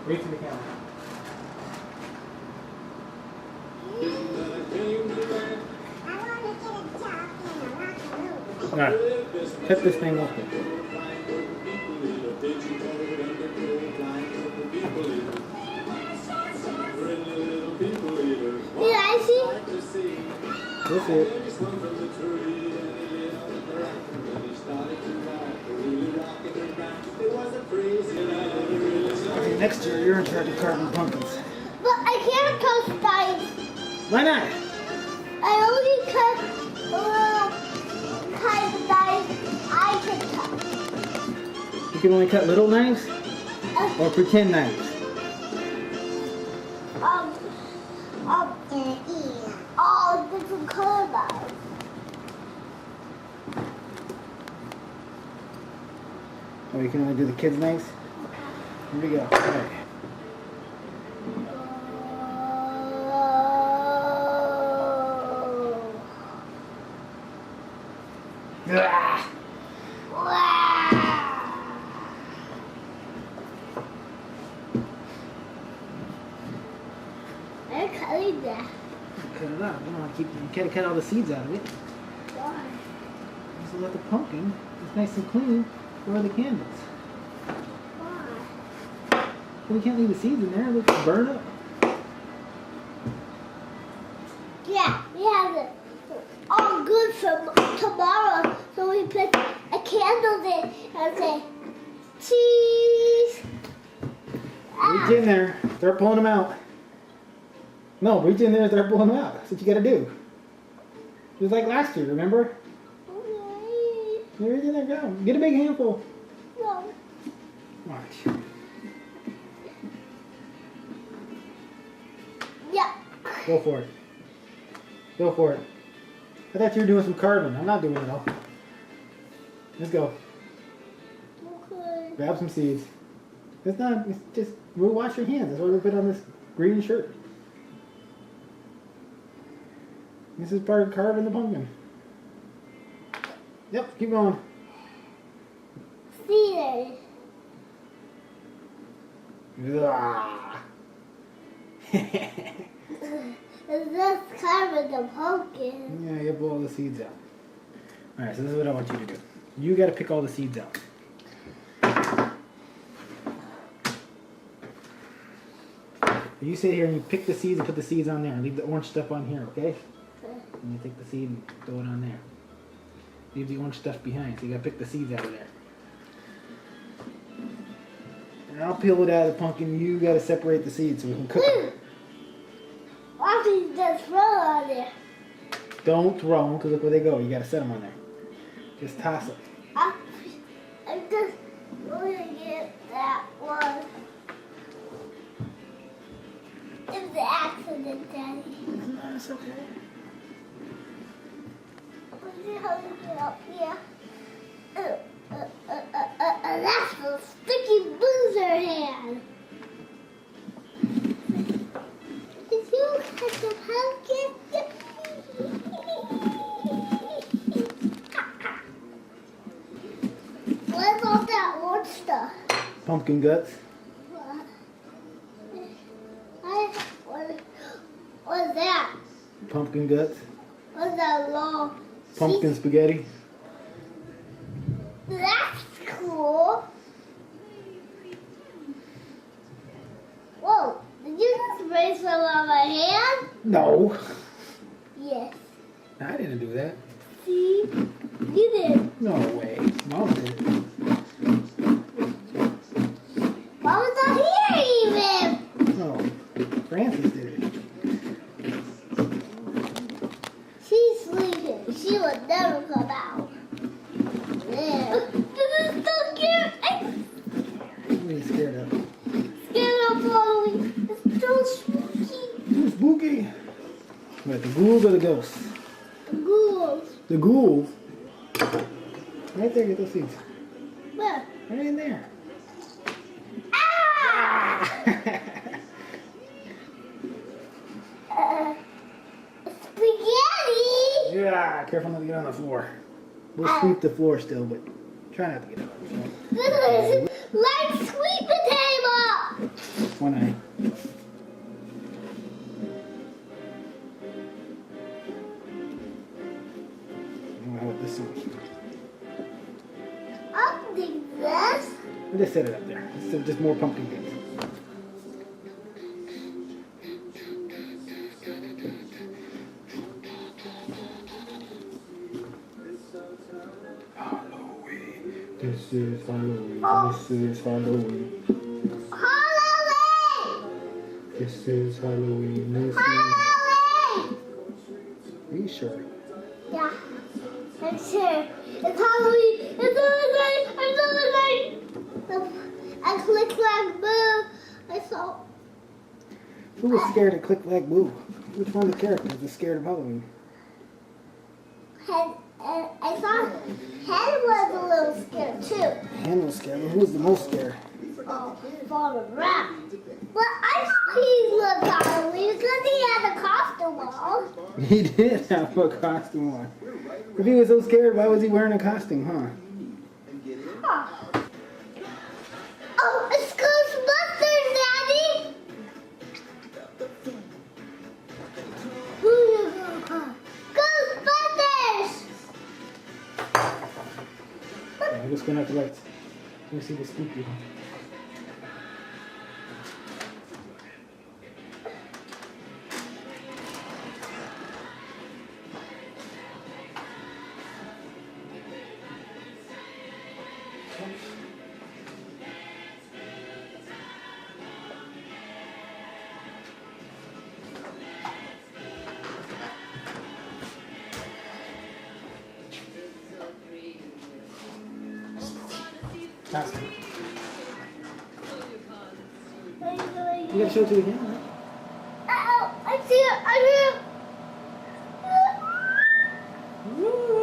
Wait for the camera. Alright, cut this thing off. Did I see? That's it. Okay, next year you're in charge of carving pumpkins. But I can't cut spines. Why not? I only cut kind of knives I can cut. You can only cut little knives or pretend knives. All different color knives. Oh, you can only do the kids' knives? Here we go. All right. Ah! I'm cutting that. Cut it out. You don't want to keep. You gotta cut all the seeds out of it. Why? Just let the pumpkin is nice and clean for the candles. Why? Well, you can't leave the seeds in there. They'll burn up. Yeah, we have it all good for tomorrow. So we put a candle in and say, cheese. Reach in there. Start pulling them out. No, reach in there and start pulling them out. That's what you gotta do. Just like last year, remember? Okay. Reach in there, go. Get a big handful. No. Watch. Yeah. Go for it. Go for it. I thought you were doing some carving. I'm not doing it all. Let's go. Okay. Grab some seeds. It's not, it's just, we'll wash your hands. That's why we put on this green shirt. This is part of carving the pumpkin. Yep, keep going. See Ah. Is this carving the pumpkin? Yeah, you pull all the seeds out. Alright, so this is what I want you to do. You gotta pick all the seeds out. You sit here and you pick the seeds and put the seeds on there. Leave the orange stuff on here, okay? And you take the seed and throw it on there. Leave the orange stuff behind, so you gotta pick the seeds out of there. And I'll peel it out of the pumpkin. You gotta separate the seeds so we can cook them. Why don't you just throw it on there? Don't throw them, because look where they go. You gotta set them on there. Just toss them. I'm just going to get that one. It was an accident, Daddy. No, it's okay. Let's see how we get up here. That's the sticky loser hand. Did you catch the pumpkin? What's all that old stuff? Pumpkin guts. What's that? Pumpkin guts. What's that long? Pumpkin spaghetti. That's cool. Whoa, did you just spray some on my hand? No. Yes. I didn't do that. See? You did. No way. Mom did. Mama's not here even. No. Francis did it. She's sleeping. She will never come out. There. This is so cute. I'm What are you scared of? scared of Halloween. It's so spooky. Too spooky. What, the ghouls or the ghosts? The ghouls. The ghouls? Right there, get those seeds. Where? Right in there. Ah! Spaghetti! Yeah, careful not to get on the floor. We'll sweep the floor still, but try not to get on the floor. This is like sweet potato! One eye. How about this one? I'll do this. We'll just set it up there. Just more pumpkin things. Halloween. This is Halloween. This is Halloween. Halloween! This is Halloween. This is. Halloween! Are you sure? Yeah, I'm sure. It's Halloween. It's Halloween. It's Halloween. I click like move. I saw. Who was scared of Click Clack Boo? Which one of the characters was scared of Halloween? I thought Hen was a little scared too. Hen was scared. Well, who was the most scared? Oh, Father Rat. But I thought he looked Halloween because he had a costume on. He did have a costume on. If he was so scared, why was he wearing a costume, huh? Huh. Oh, it's Ghostbusters, Daddy. Who you gonna call? Ghostbusters. Yeah, just going out the lights. Let me see the spooky one. Costume. You gotta show it to the camera. Uh-oh, I see it. I see it. Woo!